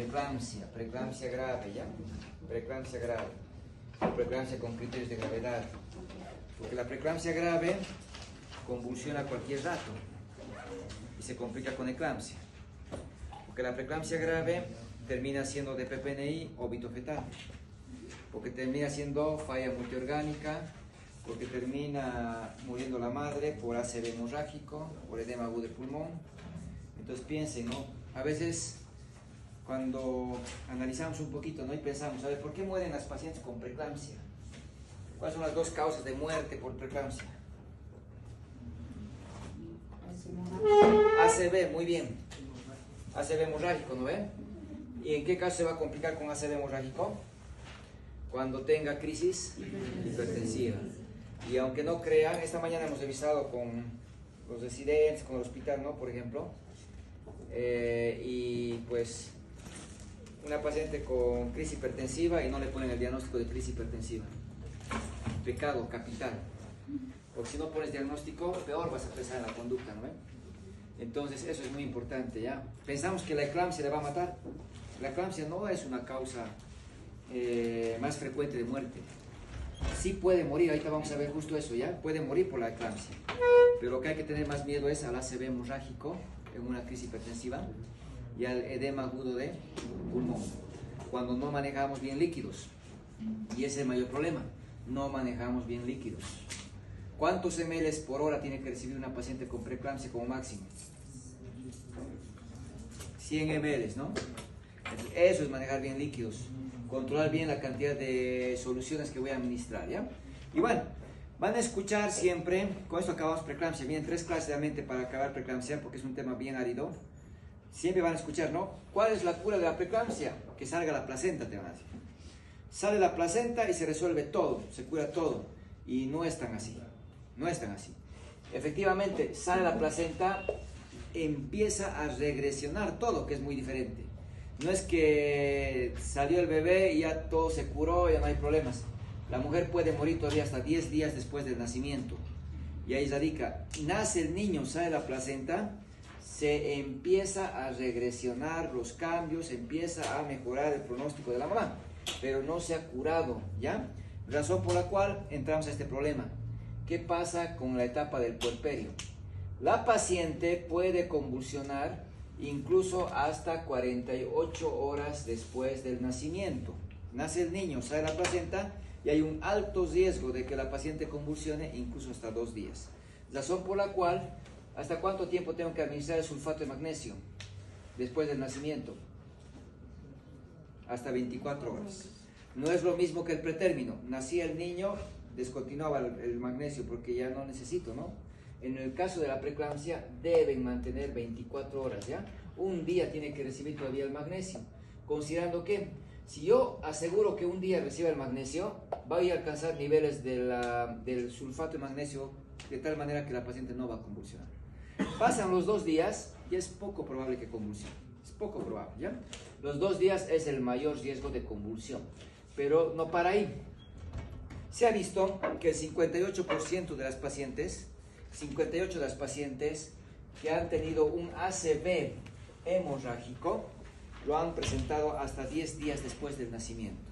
preeclampsia grave, ¿ya? Preeclampsia grave, preeclampsia con criterios de gravedad. Porque la preeclampsia grave convulsiona a cualquier rato y se complica con eclampsia. Porque la preeclampsia grave termina siendo de PPNI óbito fetal. Porque termina siendo falla multiorgánica, porque termina muriendo la madre por ACV hemorrágico, por edema agudo de pulmón. Entonces piensen, ¿no? A veces cuando analizamos un poquito, ¿no? Y pensamos, a ver, ¿por qué mueren las pacientes con preeclampsia? ¿Cuáles son las dos causas de muerte por preeclampsia? ACV, muy bien. ACV hemorrágico, ¿no ven? ¿Y en qué caso se va a complicar con ACV hemorrágico? Cuando tenga crisis hipertensiva. Y aunque no crean, esta mañana hemos revisado con los residentes, con el hospital, ¿no? Por ejemplo. Y pues una paciente con crisis hipertensiva y no le ponen el diagnóstico de crisis hipertensiva. Pecado capital. Porque si no pones diagnóstico, peor vas a empezar en la conducta, ¿no? Entonces eso es muy importante, ¿ya? Pensamos que la eclampsia le va a matar. La eclampsia no es una causa más frecuente de muerte. Sí puede morir, ahorita vamos a ver justo eso, ¿ya? Puede morir por la eclampsia. Pero lo que hay que tener más miedo es al ACV hemorrágico en una crisis hipertensiva y al edema agudo de pulmón, cuando no manejamos bien líquidos. Y ese es el mayor problema, no manejamos bien líquidos. ¿Cuántos ml por hora tiene que recibir una paciente con preeclampsia como máximo? 100 ml, ¿no? Eso es manejar bien líquidos, controlar bien la cantidad de soluciones que voy a administrar, ¿ya? Y bueno, van a escuchar siempre, con esto acabamos preeclampsia, vienen 3 clases de mente para acabar preeclampsia, porque es un tema bien árido. Siempre van a escuchar, ¿no? ¿Cuál es la cura de la preeclampsia? Que salga la placenta, te van a decir. Sale la placenta y se resuelve todo, se cura todo. Y no es tan así, no es tan así. Efectivamente, sale la placenta, empieza a regresionar todo, que es muy diferente. No es que salió el bebé y ya todo se curó, ya no hay problemas. La mujer puede morir todavía hasta 10 días después del nacimiento. Y ahí radica, nace el niño, sale la placenta, se empieza a regresionar los cambios, empieza a mejorar el pronóstico de la mamá, pero no se ha curado, ¿ya? Razón por la cual entramos a este problema. ¿Qué pasa con la etapa del puerperio? La paciente puede convulsionar incluso hasta 48 horas después del nacimiento. Nace el niño, sale la placenta y hay un alto riesgo de que la paciente convulsione incluso hasta 2 días. Razón por la cual, ¿hasta cuánto tiempo tengo que administrar el sulfato de magnesio después del nacimiento? Hasta 24 horas. No es lo mismo que el pretérmino. Nacía el niño, descontinuaba el magnesio porque ya no necesito, ¿no? En el caso de la preeclampsia deben mantener 24 horas, ¿ya? Un día tiene que recibir todavía el magnesio. Considerando que si yo aseguro que un día reciba el magnesio, voy a alcanzar niveles del sulfato de magnesio de tal manera que la paciente no va a convulsionar. Pasan los 2 días y es poco probable que convulsione. Es poco probable, ¿ya? Los 2 días es el mayor riesgo de convulsión. Pero no para ahí. Se ha visto que el 58% de las pacientes, 58 de las pacientes que han tenido un ACV hemorrágico, lo han presentado hasta 10 días después del nacimiento.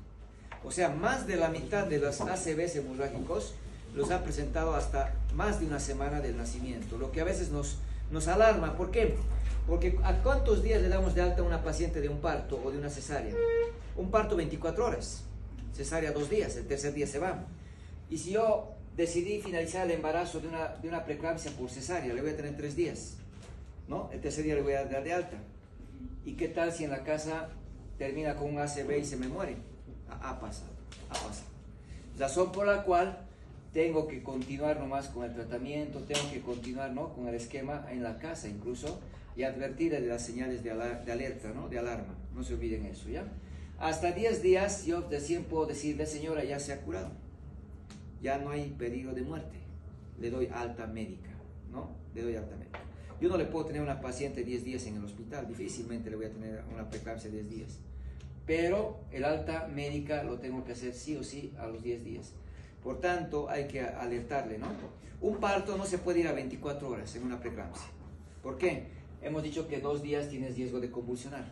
O sea, más de la mitad de los ACVs hemorrágicos los han presentado hasta más de una semana del nacimiento, lo que a veces nos alarma. ¿Por qué? Porque ¿a cuántos días le damos de alta a una paciente de un parto o de una cesárea? Un parto 24 horas, cesárea 2 días, el tercer día se va. Y si yo decidí finalizar el embarazo de una preeclampsia por cesárea, le voy a tener 3 días, ¿no? El tercer día le voy a dar de alta. ¿Y qué tal si en la casa termina con un ACV y se me muere? Ha pasado. Razón por la cual tengo que continuar nomás con el tratamiento, tengo que continuar, ¿no?, con el esquema en la casa incluso, y advertir de las señales de alerta, ¿no?, de alarma. No se olviden eso, ¿ya? Hasta 10 días yo recién puedo decirle, señora, ya se ha curado. Ya no hay peligro de muerte. Le doy alta médica, ¿no? Le doy alta médica. Yo no le puedo tener una paciente 10 días en el hospital, difícilmente le voy a tener una preeclampsia 10 días. Pero el alta médica lo tengo que hacer sí o sí a los 10 días. Por tanto, hay que alertarle, ¿no? Un parto no se puede ir a 24 horas en una preeclampsia. ¿Por qué? Hemos dicho que 2 días tienes riesgo de convulsionar.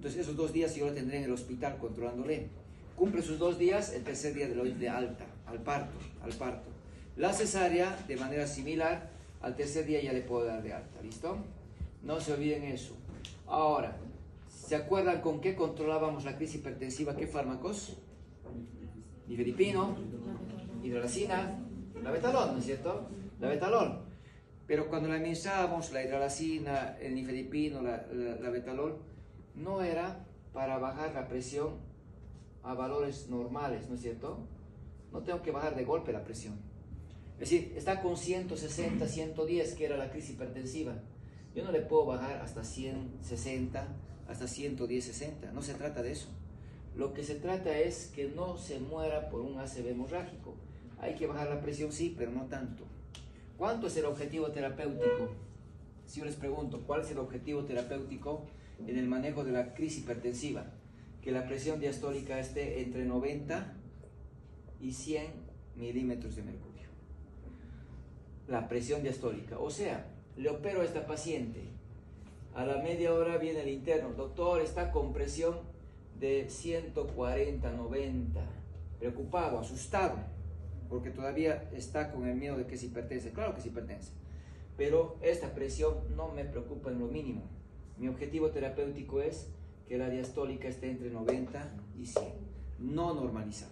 Entonces esos 2 días yo lo tendré en el hospital controlándole. Cumple sus 2 días, el tercer día le doy de alta, al parto. La cesárea, de manera similar, al tercer día ya le puedo dar de alta, ¿listo? No se olviden eso. Ahora, ¿se acuerdan con qué controlábamos la crisis hipertensiva? ¿Qué fármacos? Nifedipino, hidralazina, labetalol, ¿no es cierto? Labetalol. Pero cuando le administrábamos la hidralazina, el nifedipino, labetalol, no era para bajar la presión a valores normales, ¿no es cierto? No tengo que bajar de golpe la presión. Es decir, está con 160, 110, que era la crisis hipertensiva. Yo no le puedo bajar hasta 160, hasta 110, 60. No se trata de eso. Lo que se trata es que no se muera por un ACV hemorrágico. Hay que bajar la presión, sí, pero no tanto. ¿Cuánto es el objetivo terapéutico? Si yo les pregunto, ¿cuál es el objetivo terapéutico en el manejo de la crisis hipertensiva? Que la presión diastólica esté entre 90 y 100 milímetros de mercurio. La presión diastólica. O sea, le opero a esta paciente. A la media hora viene el interno. Doctor, está con presión de 140, 90. Preocupado, asustado, porque todavía está con el miedo de que es hipertensa. Claro que es hipertensa. Pero esta presión no me preocupa en lo mínimo. Mi objetivo terapéutico es que la diastólica esté entre 90 y 100. No normalizar.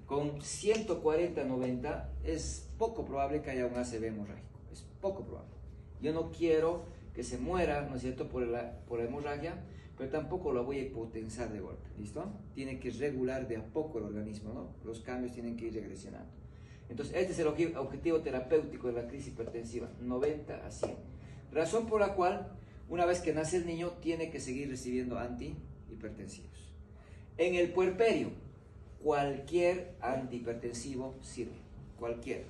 Con 140, 90 es poco probable que haya un ACV hemorrágico. Es poco probable. Yo no quiero que se muera, ¿no es cierto?, por la hemorragia, pero tampoco la voy a hipotensar de golpe, ¿listo? Tiene que regular de a poco el organismo, ¿no? Los cambios tienen que ir regresionando. Entonces, este es el objetivo terapéutico de la crisis hipertensiva, 90 a 100. Razón por la cual, una vez que nace el niño, tiene que seguir recibiendo antihipertensivos. En el puerperio, cualquier antihipertensivo sirve, cualquier.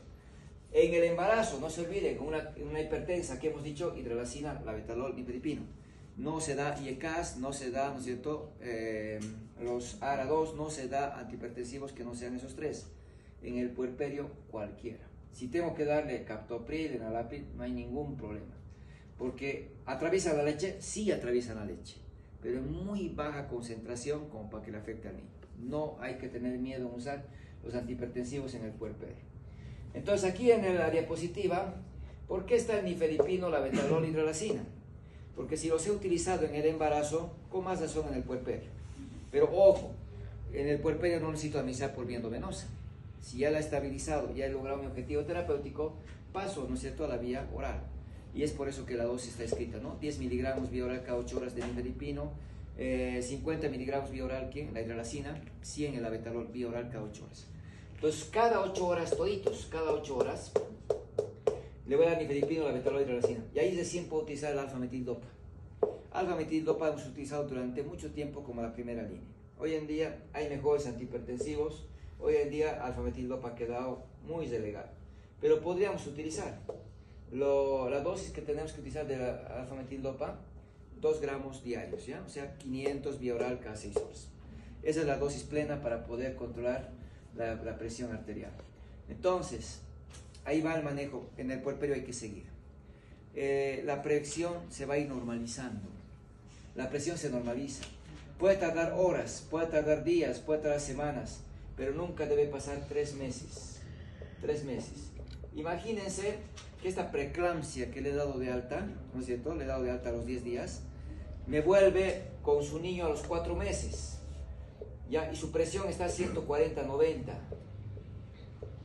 En el embarazo, no se olviden, una hipertensa que hemos dicho, hidralazina, labetalol, nifedipino. No se da IECAS, no se da, ¿no es cierto?, los ARA2, no se da antihipertensivos que no sean esos 3. En el puerperio, cualquiera. Si tengo que darle captopril, enalapril, no hay ningún problema. Porque atraviesa la leche, sí atraviesa la leche, pero en muy baja concentración como para que le afecte al niño. No hay que tener miedo en usar los antihipertensivos en el puerperio. Entonces aquí en la diapositiva, ¿por qué está el nifedipino, labetalol, hidralazina? Porque si los he utilizado en el embarazo, con más razón en el puerperio. Pero ojo, en el puerperio no necesito administrar por vía endovenosa. Si ya la he estabilizado, ya he logrado mi objetivo terapéutico, paso, ¿no es cierto?, a la vía oral. Y es por eso que la dosis está escrita, ¿no? 10 miligramos vía oral cada 8 horas de nifedipino, 50 miligramos vía oral, la hidralazina, 100 el labetalol vía oral cada 8 horas. Entonces, cada 8 horas, toditos, cada 8 horas, le voy a dar nifedipino, labetalol, hidralazina. Y ahí recién puedo utilizar el alfa-metildopa. Alfa-metildopa hemos utilizado durante mucho tiempo como la primera línea. Hoy en día hay mejores antihipertensivos. Hoy en día alfa-metildopa ha quedado muy relegado. Pero podríamos utilizar la dosis que tenemos que utilizar de la alfa-metildopa, 2 gramos diarios, ¿ya? O sea, 500 vía oral cada 6 horas. Esa es la dosis plena para poder controlar la presión arterial. Entonces, ahí va el manejo. En el puerperio hay que seguir. La presión se va a ir normalizando. La presión se normaliza. Puede tardar horas, puede tardar días, puede tardar semanas, pero nunca debe pasar 3 meses. 3 meses. Imagínense que esta preeclampsia que le he dado de alta, ¿no es cierto?, le he dado de alta a los 10 días, me vuelve con su niño a los 4 meses. ¿Ya? Y su presión está a 140, 90.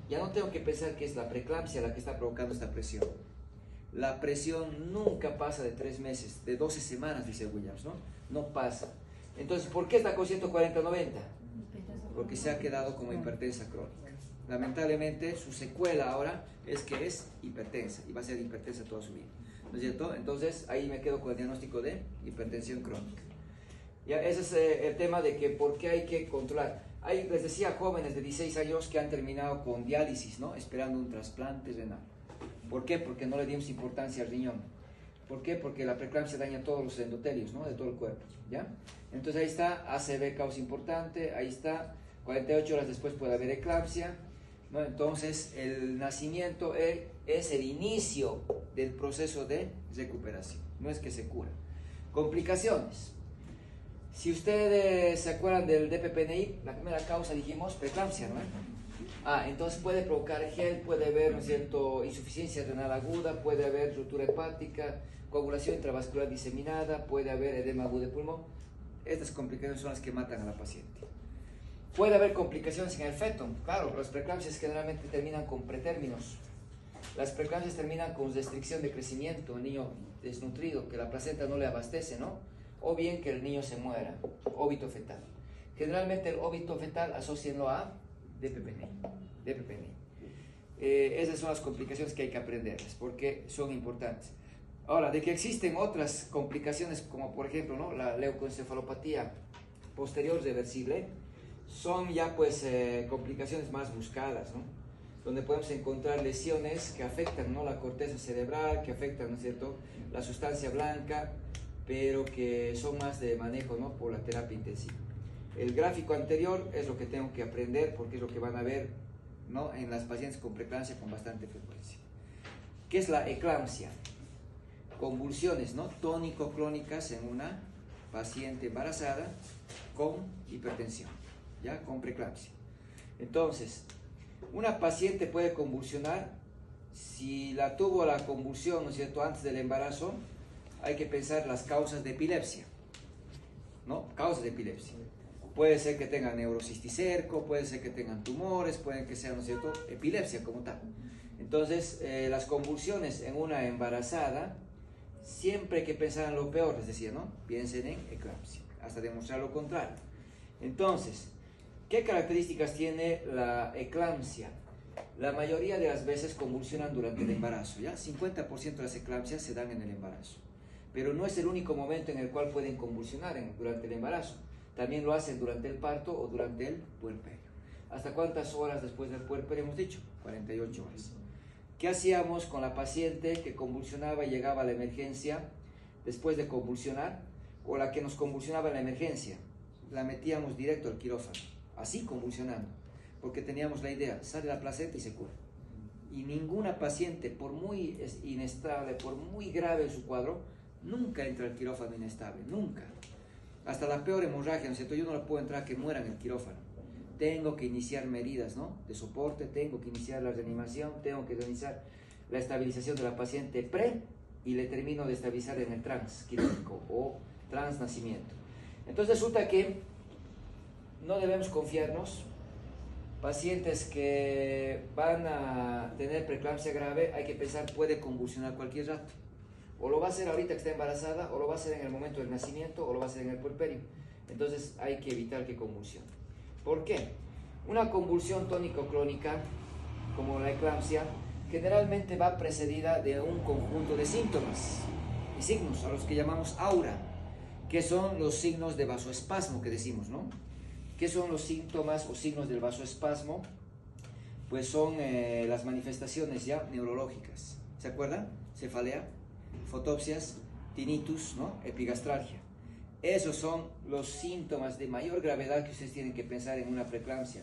Ya no tengo que pensar que es la preeclampsia la que está provocando esta presión. La presión nunca pasa de 3 meses, de 12 semanas, dice Williams, ¿no? No pasa. Entonces, ¿por qué está con 140, 90? Porque se ha quedado como hipertensa crónica. Lamentablemente, su secuela ahora es que es hipertensa y va a ser hipertensa toda su vida, ¿no es cierto? Entonces, ahí me quedo con el diagnóstico de hipertensión crónica. Ya, ese es el tema de que por qué hay que controlar. Hay, les decía, jóvenes de 16 años que han terminado con diálisis, ¿no?, esperando un trasplante renal. ¿Por qué? Porque no le dimos importancia al riñón. ¿Por qué? Porque la preeclampsia daña todos los endotelios, ¿no?, de todo el cuerpo, ¿ya? Entonces ahí está, ACV causa importante, ahí está, 48 horas después puede haber eclampsia, ¿no? Entonces el nacimiento es el inicio del proceso de recuperación, no es que se cura. Complicaciones. Si ustedes se acuerdan del DPPNI, la primera causa dijimos preeclampsia, ¿no? Entonces puede provocar gel, puede haber, ¿no es cierto?, insuficiencia renal aguda, puede haber ruptura hepática, coagulación intravascular diseminada, puede haber edema agudo de pulmón. Estas complicaciones son las que matan a la paciente. Puede haber complicaciones en el feto. Claro, las preeclampsias generalmente terminan con pretérminos. Las preeclampsias terminan con restricción de crecimiento, el niño desnutrido, que la placenta no le abastece, ¿no? O bien que el niño se muera, óbito fetal. Generalmente el óbito fetal asócienlo a DPPNI. Esas son las complicaciones que hay que aprenderlas, porque son importantes. Ahora, de que existen otras complicaciones, como por ejemplo, ¿no?, la leucoencefalopatía posterior reversible, son ya pues complicaciones más buscadas, ¿no?, donde podemos encontrar lesiones que afectan, ¿no?, la corteza cerebral, que afectan, ¿no es cierto?, la sustancia blanca, pero que son más de manejo, ¿no?, por la terapia intensiva. El gráfico anterior es lo que tengo que aprender, porque es lo que van a ver, ¿no?, en las pacientes con preeclampsia con bastante frecuencia. ¿Qué es la eclampsia? Convulsiones, ¿no?, tónico-clónicas en una paciente embarazada con hipertensión, ya con preeclampsia. Entonces, una paciente puede convulsionar. Si la tuvo la convulsión, ¿no es cierto?, antes del embarazo, hay que pensar las causas de epilepsia, ¿no? Causas de epilepsia. Puede ser que tengan neurocisticerco, puede ser que tengan tumores, puede que sea, ¿no es cierto?, epilepsia como tal. Entonces, las convulsiones en una embarazada, siempre hay que pensar en lo peor, les decía, ¿no? Piensen en eclampsia, hasta demostrar lo contrario. Entonces, ¿qué características tiene la eclampsia? La mayoría de las veces convulsionan durante el embarazo, ¿ya? 50% de las eclampsias se dan en el embarazo. Pero no es el único momento en el cual pueden convulsionar durante el embarazo. También lo hacen durante el parto o durante el puerperio. ¿Hasta cuántas horas después del puerperio hemos dicho? 48 horas. ¿Qué hacíamos con la paciente que convulsionaba y llegaba a la emergencia después de convulsionar? O la que nos convulsionaba en la emergencia. La metíamos directo al quirófano, así convulsionando, porque teníamos la idea, sale la placenta y se cura. Y ninguna paciente, por muy inestable, por muy grave su cuadro, nunca entra al quirófano inestable, nunca. Hasta la peor hemorragia, ¿no es cierto?, yo no la puedo entrar que muera en el quirófano. Tengo que iniciar medidas, ¿no?, de soporte, tengo que iniciar la reanimación, tengo que iniciar la estabilización de la paciente pre, y le termino de estabilizar en el transquirúrgico o transnacimiento. Entonces resulta que no debemos confiarnos. Pacientes que van a tener preeclampsia grave, hay que pensar, puede convulsionar cualquier rato. O lo va a hacer ahorita que está embarazada, o lo va a hacer en el momento del nacimiento, o lo va a hacer en el puerperio. Entonces hay que evitar que convulsione. ¿Por qué? Una convulsión tónico-clónica, como la eclampsia, generalmente va precedida de un conjunto de síntomas y signos, a los que llamamos aura, que son los signos de vasoespasmo que decimos, ¿no? ¿Qué son los síntomas o signos del vasoespasmo? Pues son las manifestaciones ya neurológicas. ¿Se acuerdan? Cefalea, fotopsias, tinnitus, ¿no?, epigastralgia. Esos son los síntomas de mayor gravedad que ustedes tienen que pensar en una preeclampsia.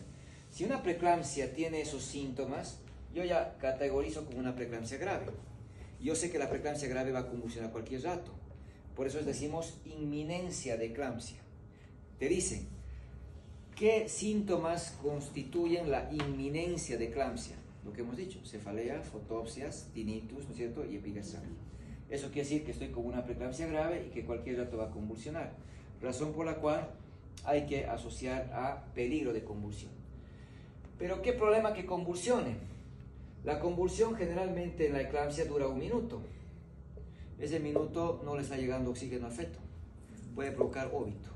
Si una preeclampsia tiene esos síntomas, yo ya categorizo como una preeclampsia grave. Yo sé que la preeclampsia grave va a convulsionar cualquier rato. Por eso decimos inminencia de eclampsia. Te dicen, ¿qué síntomas constituyen la inminencia de eclampsia? Lo que hemos dicho, cefalea, fotopsias, tinnitus, ¿no es cierto?, y epigastralgia. Eso quiere decir que estoy con una preeclampsia grave y que cualquier rato va a convulsionar. Razón por la cual hay que asociar a peligro de convulsión. Pero ¿qué problema que convulsione? La convulsión generalmente en la eclampsia dura 1 minuto. Ese minuto no le está llegando oxígeno al feto. Puede provocar óbito.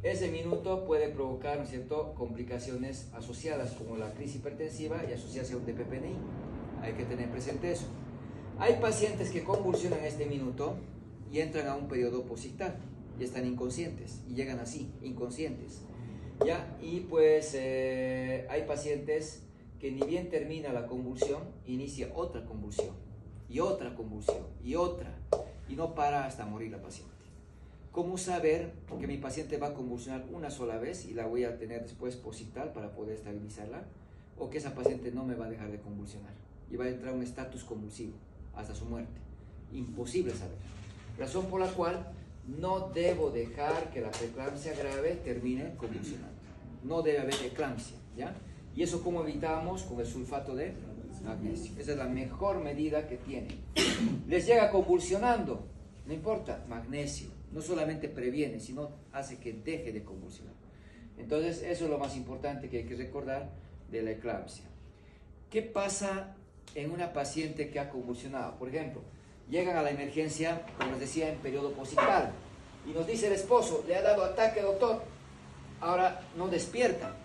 Ese minuto puede provocar, ¿no es cierto?, complicaciones asociadas como la crisis hipertensiva y asociarse a un DPPNI. Hay que tener presente eso. Hay pacientes que convulsionan este minuto y entran a un periodo posictal y están inconscientes y llegan así, inconscientes, ¿ya? Y pues hay pacientes que ni bien termina la convulsión, inicia otra convulsión y otra convulsión y otra, y no para hasta morir la paciente. ¿Cómo saber que mi paciente va a convulsionar una sola vez y la voy a tener después posictal para poder estabilizarla? O que esa paciente no me va a dejar de convulsionar y va a entrar a un estatus convulsivo hasta su muerte. Imposible saber. Razón por la cual no debo dejar que la preeclampsia grave termine convulsionando. No debe haber eclampsia, ¿ya? Y eso cómo evitamos con el sulfato de magnesio. Esa es la mejor medida que tiene. Les llega convulsionando, no importa, magnesio. No solamente previene, sino hace que deje de convulsionar. Entonces, eso es lo más importante que hay que recordar de la eclampsia. ¿Qué pasa en una paciente que ha convulsionado? Por ejemplo, llegan a la emergencia, como les decía, en periodo posictal, y nos dice el esposo, le ha dado ataque, doctor, ahora no despierta.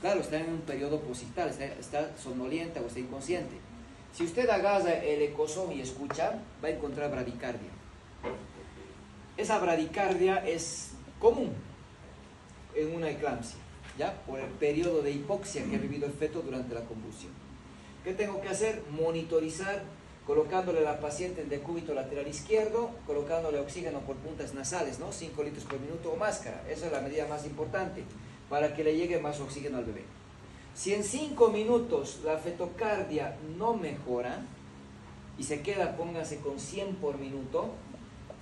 Claro, está en un periodo posictal, está somnolienta o está inconsciente. Si usted agarra el ecosoma y escucha, va a encontrar bradicardia. Esa bradicardia es común en una eclampsia, ¿ya? Por el periodo de hipoxia que ha vivido el feto durante la convulsión. ¿Qué tengo que hacer? Monitorizar, colocándole a la paciente en decúbito lateral izquierdo, colocándole oxígeno por puntas nasales, ¿no? 5 litros por minuto o máscara. Esa es la medida más importante para que le llegue más oxígeno al bebé. Si en 5 minutos la fetocardia no mejora y se queda, póngase con 100 por minuto,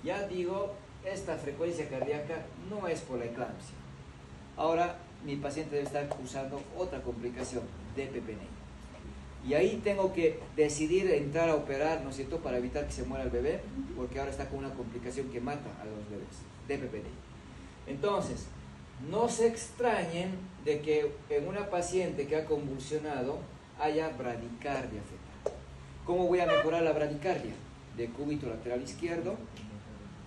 ya digo, esta frecuencia cardíaca no es por la eclampsia. Ahora mi paciente debe estar cursando otra complicación, DPPNE. Y ahí tengo que decidir entrar a operar, ¿no es cierto?, para evitar que se muera el bebé, porque ahora está con una complicación que mata a los bebés, DPPNE. Entonces, no se extrañen de que en una paciente que ha convulsionado haya bradicardia fetal. ¿Cómo voy a mejorar la bradicardia? Decúbito lateral izquierdo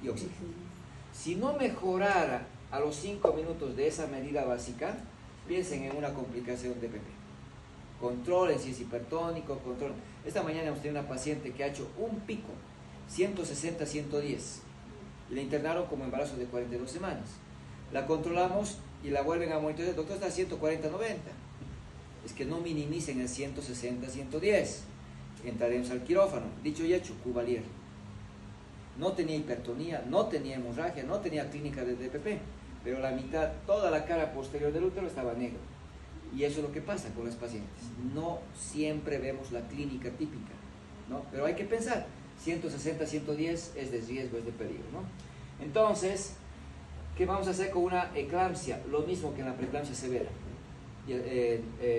y oxígeno. Si no mejorara a los 5 minutos de esa medida básica, piensen en una complicación de DPP. Controlen si es hipertónico, controlen. Esta mañana hemos tenido una paciente que ha hecho un pico, 160-110. Le internaron como embarazo de 42 semanas. La controlamos y la vuelven a monitorear. Doctor, está a 140-90. Es que no minimicen el 160-110. Entraremos al quirófano. Dicho y hecho, Cubalier. No tenía hipertonía, no tenía hemorragia, no tenía clínica de DPP, pero la mitad, toda la cara posterior del útero estaba negra. Y eso es lo que pasa con las pacientes. No siempre vemos la clínica típica, ¿no? Pero hay que pensar, 160-110 es de riesgo, es de peligro, ¿no? Entonces, ¿qué vamos a hacer con una eclampsia? Lo mismo que en la preeclampsia severa.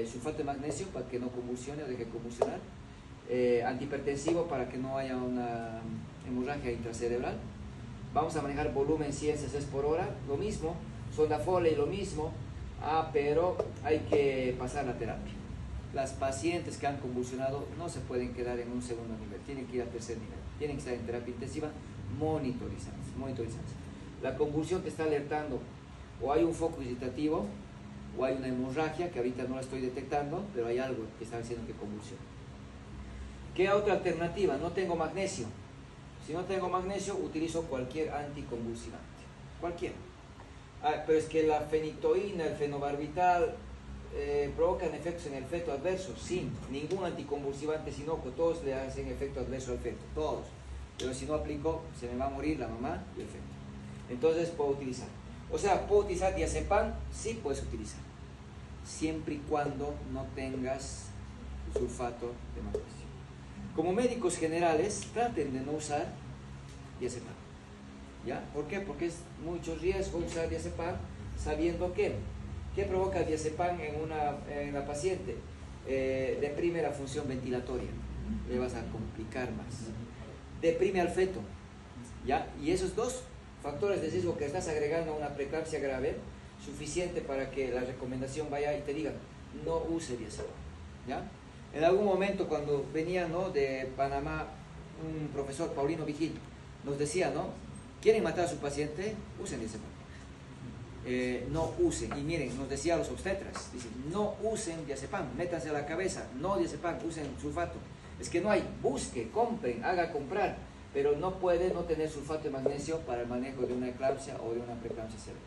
Sulfato de magnesio para que no convulsione o deje de convulsionar. Antihipertensivo para que no haya una hemorragia intracerebral. Vamos a manejar volumen 100 cc por hora, lo mismo. Sonda Foley, lo mismo. Pero hay que pasar la terapia. Las pacientes que han convulsionado no se pueden quedar en un segundo nivel, tienen que ir al tercer nivel, tienen que estar en terapia intensiva monitorizarse. La convulsión te está alertando, o hay un foco irritativo, o hay una hemorragia que ahorita no la estoy detectando, pero hay algo que está haciendo que convulsione. ¿Qué otra alternativa? No tengo magnesio. Si no tengo magnesio, utilizo cualquier anticonvulsivante, cualquiera. Pero es que la fenitoína, el fenobarbital, provocan efectos en el feto adversos. Sí, ningún anticonvulsivante es inocuo, todos le hacen efecto adverso al feto, todos. Pero si no aplico, se me va a morir la mamá y el feto. Entonces puedo utilizar. O sea, ¿puedo utilizar diazepam? Sí, puedes utilizar. Siempre y cuando no tengas sulfato de magnesio. Como médicos generales, traten de no usar diazepam. ¿Ya? ¿Por qué? Porque es mucho riesgo usar diazepam sabiendo que ¿qué provoca el diazepam en la paciente? Deprime la función ventilatoria, le vas a complicar más. Deprime al feto, ¿ya? Y esos dos factores de riesgo que estás agregando a una preeclampsia grave, suficiente para que la recomendación vaya y te diga, no use diazepam, ¿ya? En algún momento cuando venía, ¿no?, de Panamá un profesor, Paulino Vigil, nos decía, ¿no?, ¿quieren matar a su paciente? Usen diazepam. No usen, y miren, nos decía a los obstetras, dicen, no usen diazepam, métanse a la cabeza, no diazepam, usen sulfato. Es que no hay, busque, compren, haga comprar, pero no puede no tener sulfato de magnesio para el manejo de una eclampsia o de una preeclampsia severa.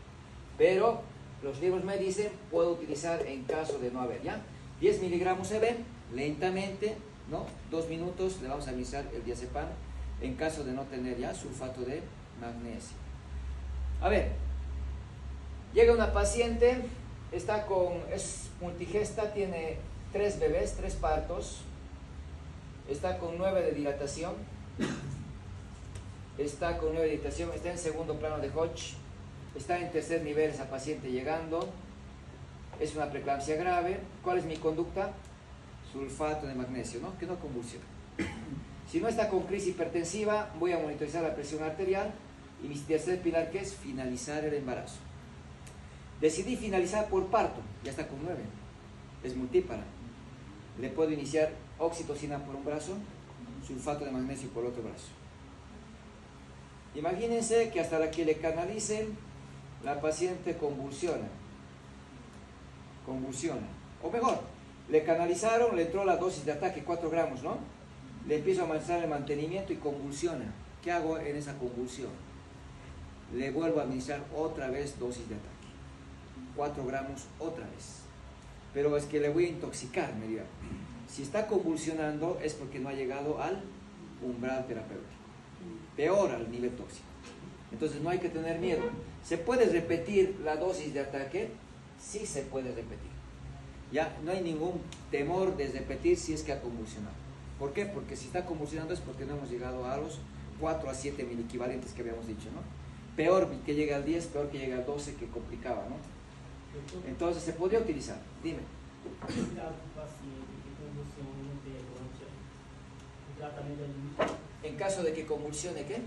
Pero los libros me dicen, puedo utilizar en caso de no haber, ¿ya? 10 miligramos EB, lentamente, ¿no? 2 minutos le vamos a administrar el diazepam en caso de no tener ya sulfato de magnesio. A ver, llega una paciente, es multigesta, tiene 3 bebés, 3 partos, está con 9 de dilatación, está con nueva editación, está en segundo plano de Hodge, está en tercer nivel esa paciente llegando, es una preeclampsia grave. ¿Cuál es mi conducta? Sulfato de magnesio, ¿no? Que no convulsione. Si no está con crisis hipertensiva, voy a monitorizar la presión arterial y mi tercer pilar, que es finalizar el embarazo. Decidí finalizar por parto, ya está con 9, es multípara. Le puedo iniciar oxitocina por un brazo, sulfato de magnesio por el otro brazo. Imagínense que hasta la que le canalicen, la paciente convulsiona. O mejor, le canalizaron, le entró la dosis de ataque, 4 gramos, ¿no? Le empiezo a avanzar el mantenimiento y convulsiona. ¿Qué hago en esa convulsión? Le vuelvo a administrar otra vez dosis de ataque. 4 gramos otra vez. Pero es que le voy a intoxicar, me dirá. Si está convulsionando es porque no ha llegado al umbral terapéutico. Peor, al nivel tóxico. Entonces no hay que tener miedo. ¿Se puede repetir la dosis de ataque? Sí se puede repetir. Ya no hay ningún temor de repetir si es que ha convulsionado. ¿Por qué? Porque si está convulsionando es porque no hemos llegado a los 4 a 7 miliquivalentes que habíamos dicho, ¿no? Peor que llegue al 10, peor que llegue al 12, que complicaba, ¿no? Entonces se podría utilizar. Dime. En caso de que convulsione, ¿qué?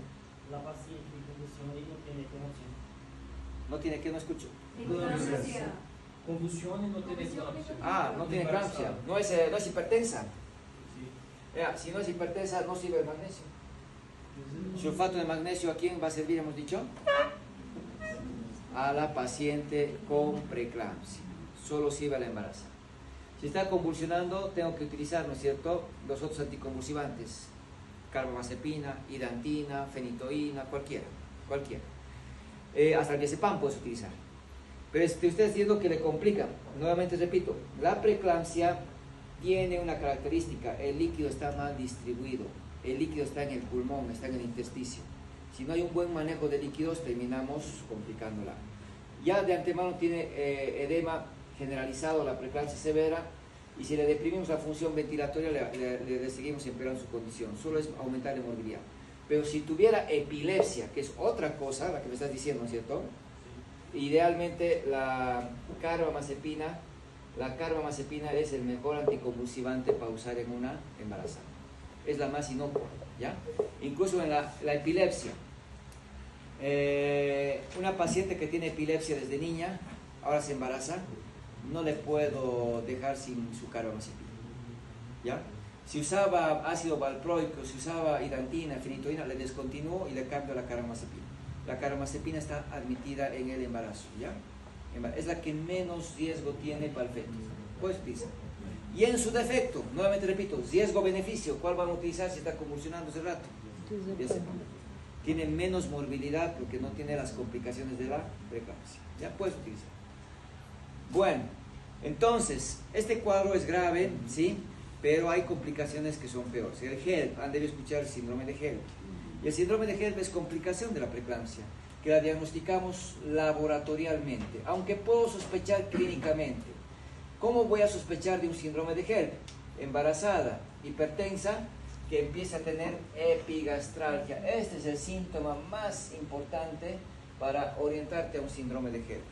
La paciente que convulsiona y no tiene convulsión. No tiene, ¿qué? No escucho. Convulsión y no tiene eclampsia. Ah, no tiene eclampsia. No es hipertensa. Si no es hipertensa, no sirve el magnesio. Sulfato de magnesio, ¿a quién va a servir, hemos dicho? A la paciente con preeclampsia. Solo sirve a la embarazada. Si está convulsionando, tengo que utilizar, ¿no es cierto?, los otros anticonvulsivantes. Carbamazepina, hidantina, fenitoína, cualquiera. Hasta el diazepam puedes utilizar. Pero usted está diciendo que le complica. Nuevamente repito, la preeclampsia tiene una característica: el líquido está mal distribuido, el líquido está en el pulmón, está en el intersticio. Si no hay un buen manejo de líquidos, terminamos complicándola. Ya de antemano tiene edema generalizado, la preeclampsia severa, y si le deprimimos la función ventilatoria, le seguimos empeorando su condición. Solo es aumentar la morbilidad. Pero si tuviera epilepsia, que es otra cosa, la que me estás diciendo, ¿no es cierto? Idealmente la carbamazepina es el mejor anticonvulsivante para usar en una embarazada. Es la más inocua, ¿ya? Incluso en la epilepsia. Una paciente que tiene epilepsia desde niña, ahora se embaraza, no le puedo dejar sin su carbamazepina, ¿ya? Si usaba ácido valproico, si usaba hidantina, fenitoína, le descontinúo y le cambio la carbamazepina. La carbamazepina está admitida en el embarazo, ¿ya? Es la que menos riesgo tiene para el feto. Pues utilizar. Y en su defecto, nuevamente repito, riesgo-beneficio, ¿cuál van a utilizar si está convulsionando hace rato? Tiene menos morbilidad porque no tiene las complicaciones de la preeclampsia. Ya puedes utilizar. Bueno, entonces, este cuadro es grave, ¿sí? Pero hay complicaciones que son peores. El HELP, han debido escuchar el síndrome de HELP. Y el síndrome de HELP es complicación de la preeclampsia, que la diagnosticamos laboratorialmente, aunque puedo sospechar clínicamente. ¿Cómo voy a sospechar de un síndrome de HELP? Embarazada, hipertensa, que empieza a tener epigastralgia. Este es el síntoma más importante para orientarte a un síndrome de HELP.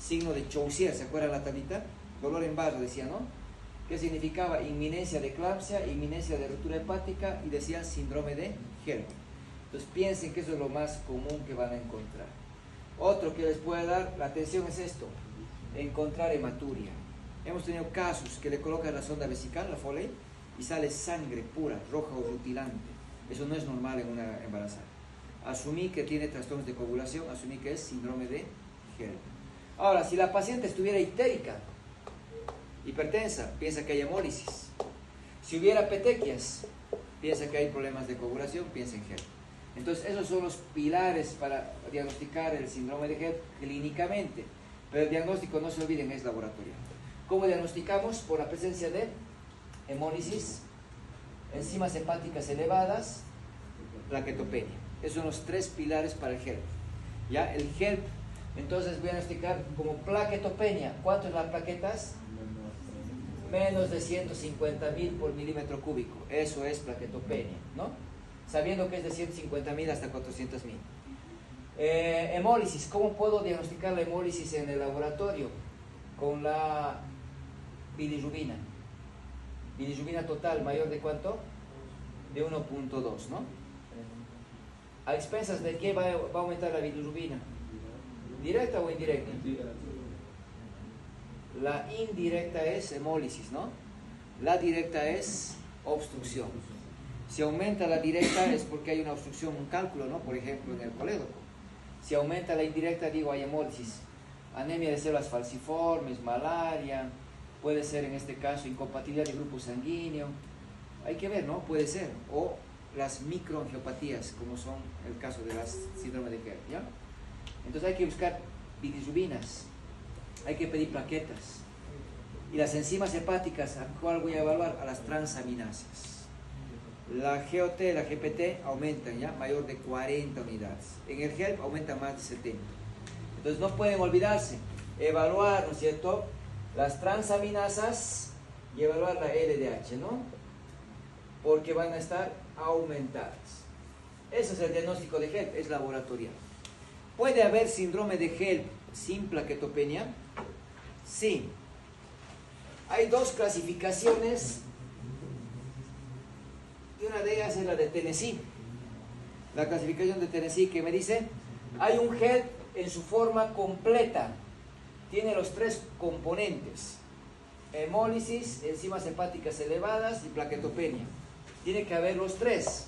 Signo de Chaucier, ¿se acuerdan la tablita? Dolor en barra, decía, ¿no? ¿Qué significaba? Inminencia de eclampsia, inminencia de ruptura hepática, y decía síndrome de HELP. Entonces piensen que eso es lo más común que van a encontrar. Otro que les puede dar la atención es esto: encontrar hematuria. Hemos tenido casos que le colocan la sonda vesical, la Foley, y sale sangre pura, roja o rutilante. Eso no es normal en una embarazada. Asumí que tiene trastornos de coagulación, asumí que es síndrome de HELP. Ahora, si la paciente estuviera ictérica, hipertensa, piensa que hay hemólisis. Si hubiera petequias, piensa que hay problemas de coagulación, piensa en HELP. Entonces, esos son los pilares para diagnosticar el síndrome de HELP clínicamente. Pero el diagnóstico, no se olviden, es laboratorial. ¿Cómo diagnosticamos? Por la presencia de hemólisis, enzimas hepáticas elevadas, plaquetopenia. Esos son los 3 pilares para el HELP. ¿Ya? El HELP, entonces voy a diagnosticar como plaquetopenia. ¿Cuánto es las plaquetas? Menos de 150.000 por milímetro cúbico. Eso es plaquetopenia, ¿no? sabiendo que es de 150.000 hasta 400.000. Hemólisis, ¿cómo puedo diagnosticar la hemólisis en el laboratorio? Con la bilirrubina. Bilirrubina total, ¿mayor de cuánto? De 1.2, ¿no? ¿A expensas de qué va a aumentar la bilirrubina? ¿Directa o indirecta? La indirecta es hemólisis, ¿no? La directa es obstrucción. Si aumenta la directa es porque hay una obstrucción, un cálculo, ¿no? Por ejemplo, en el colédoco. Si aumenta la indirecta, digo, hay hemólisis. Anemia de células falciformes, malaria, puede ser en este caso incompatibilidad de grupo sanguíneo. Hay que ver, ¿no? Puede ser. O las microangiopatías, como son el caso de las síndrome de Gerd, ¿ya? Entonces hay que buscar bilirrubinas, hay que pedir plaquetas. Y las enzimas hepáticas, ¿a cuál voy a evaluar? A las transaminasas. La GOT, la GPT aumentan, ¿ya? Mayor de 40 unidades. En el HELP aumenta más de 70. Entonces no pueden olvidarse, evaluar, ¿no es cierto?, las transaminasas y evaluar la LDH, ¿no? Porque van a estar aumentadas. Ese es el diagnóstico de HELP, es laboratorial. ¿Puede haber síndrome de HELP sin plaquetopenia? Sí. Hay dos clasificaciones y una de ellas es la de Tennessee. La clasificación de Tennessee que me dice, hay un HELP en su forma completa. Tiene los tres componentes: hemólisis, enzimas hepáticas elevadas y plaquetopenia. Tiene que haber los tres.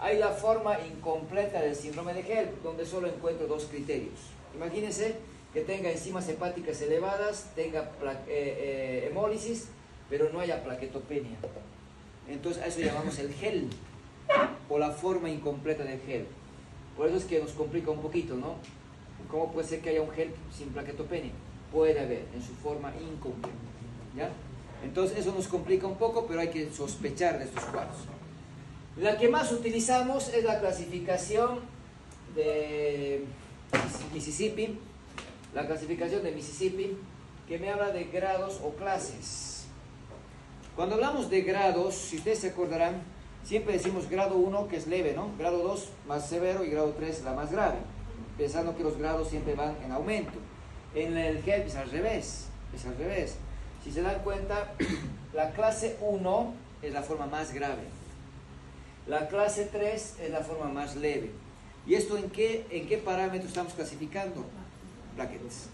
Hay la forma incompleta del síndrome de HELP, donde solo encuentro dos criterios. Imagínense que tenga enzimas hepáticas elevadas, tenga hemólisis, pero no haya plaquetopenia. Entonces a eso llamamos el HELP, o la forma incompleta del HELP. Por eso es que nos complica un poquito, ¿no? ¿Cómo puede ser que haya un HELP sin plaquetopenia? Puede haber, en su forma incompleta, ¿ya? Entonces eso nos complica un poco, pero hay que sospechar de estos cuadros. La que más utilizamos es la clasificación de Mississippi, que me habla de grados o clases. Cuando hablamos de grados, si ustedes se acordarán, siempre decimos grado 1 que es leve, ¿no? Grado 2 más severo y grado 3 la más grave, pensando que los grados siempre van en aumento. En el HELP es al revés, Si se dan cuenta, la clase 1 es la forma más grave. La clase 3 es la forma más leve. ¿Y esto en qué parámetros estamos clasificando? Plaquetas.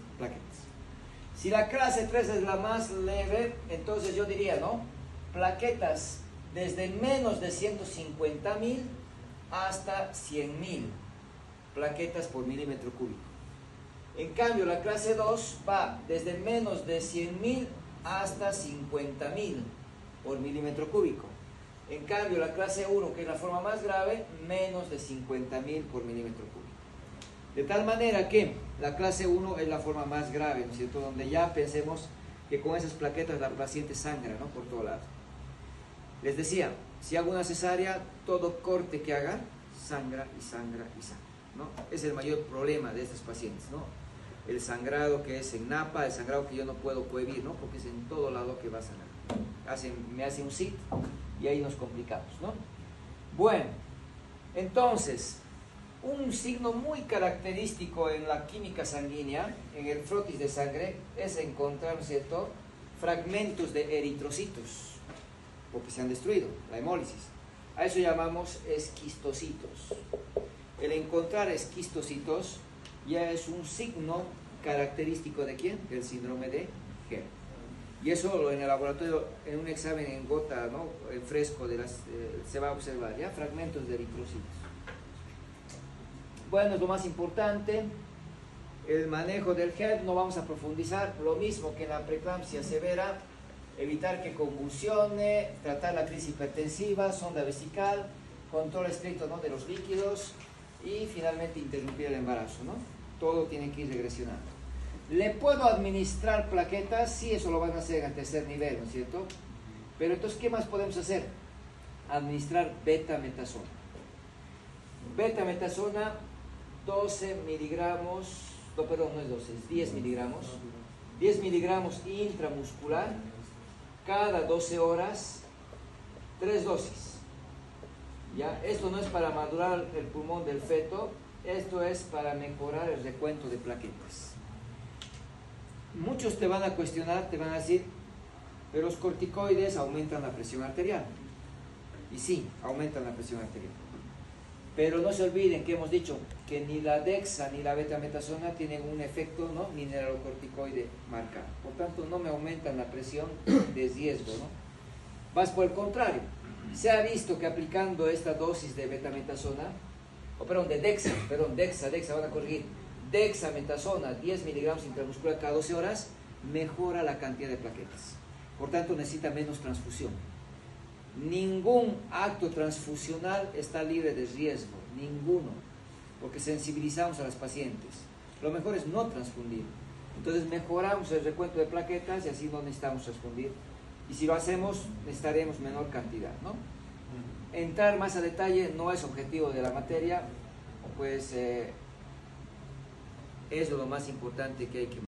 Si la clase 3 es la más leve, entonces yo diría, ¿no? Plaquetas desde menos de 150.000 hasta 100.000 plaquetas por milímetro cúbico. En cambio, la clase 2 va desde menos de 100.000 hasta 50.000 por milímetro cúbico. En cambio, la clase 1, que es la forma más grave, menos de 50.000 por milímetro cúbico. De tal manera que la clase 1 es la forma más grave, ¿no es cierto? Donde ya pensemos que con esas plaquetas la paciente sangra, ¿no? Por todo lado. Les decía, si hago una cesárea, todo corte que haga, sangra y sangra y sangra, ¿no? Es el mayor problema de estos pacientes, ¿no? El sangrado que es en napa, el sangrado que yo no puedo cohibir, ¿no? Porque es en todo lado que va a sangrar. Me hace un sit y ahí nos complicamos, ¿no? Bueno, entonces, un signo muy característico en la química sanguínea, en el frotis de sangre, es encontrar, ¿no es cierto?, fragmentos de eritrocitos, porque se han destruido, la hemólisis. A eso llamamos esquistocitos. El encontrar esquistocitos ya es un signo característico ¿de quién? Del síndrome de HELP. Y eso en el laboratorio, en un examen en gota, ¿no?, en fresco, se va a observar, ¿ya? Fragmentos de eritrocitos. Bueno, es lo más importante. El manejo del HELP no vamos a profundizar. Lo mismo que en la preeclampsia severa, evitar que convulsione, tratar la crisis hipertensiva, sonda vesical, control estricto, ¿no?, de los líquidos y finalmente interrumpir el embarazo, ¿no? Todo tiene que ir regresionando. ¿Le puedo administrar plaquetas? Sí, eso lo van a hacer en tercer nivel, ¿no es cierto? Pero entonces, ¿qué más podemos hacer? Administrar betametasona. Betametasona, 12 miligramos, no, perdón, no es 12, es 10 miligramos. 10 miligramos intramuscular, cada 12 horas, 3 dosis. ¿ya? Esto no es para madurar el pulmón del feto, esto es para mejorar el recuento de plaquetas. Muchos te van a cuestionar, te van a decir, pero los corticoides aumentan la presión arterial. Y sí, aumentan la presión arterial. Pero no se olviden que hemos dicho que ni la dexa ni la betametasona tienen un efecto, ¿no?, mineralocorticoide marcado. Por tanto, no me aumentan la presión de riesgo, ¿no? Más por el contrario, se ha visto que aplicando esta dosis de betametasona, de dexa, van a corregir, dexametasona, 10 miligramos intramuscular cada 12 horas, mejora la cantidad de plaquetas. Por tanto, necesita menos transfusión. Ningún acto transfusional está libre de riesgo, ninguno, porque sensibilizamos a las pacientes. Lo mejor es no transfundir. Entonces mejoramos el recuento de plaquetas y así no necesitamos transfundir. Y si lo hacemos, necesitaremos menor cantidad, ¿no? Entrar más a detalle no es objetivo de la materia, pues es lo más importante que hay que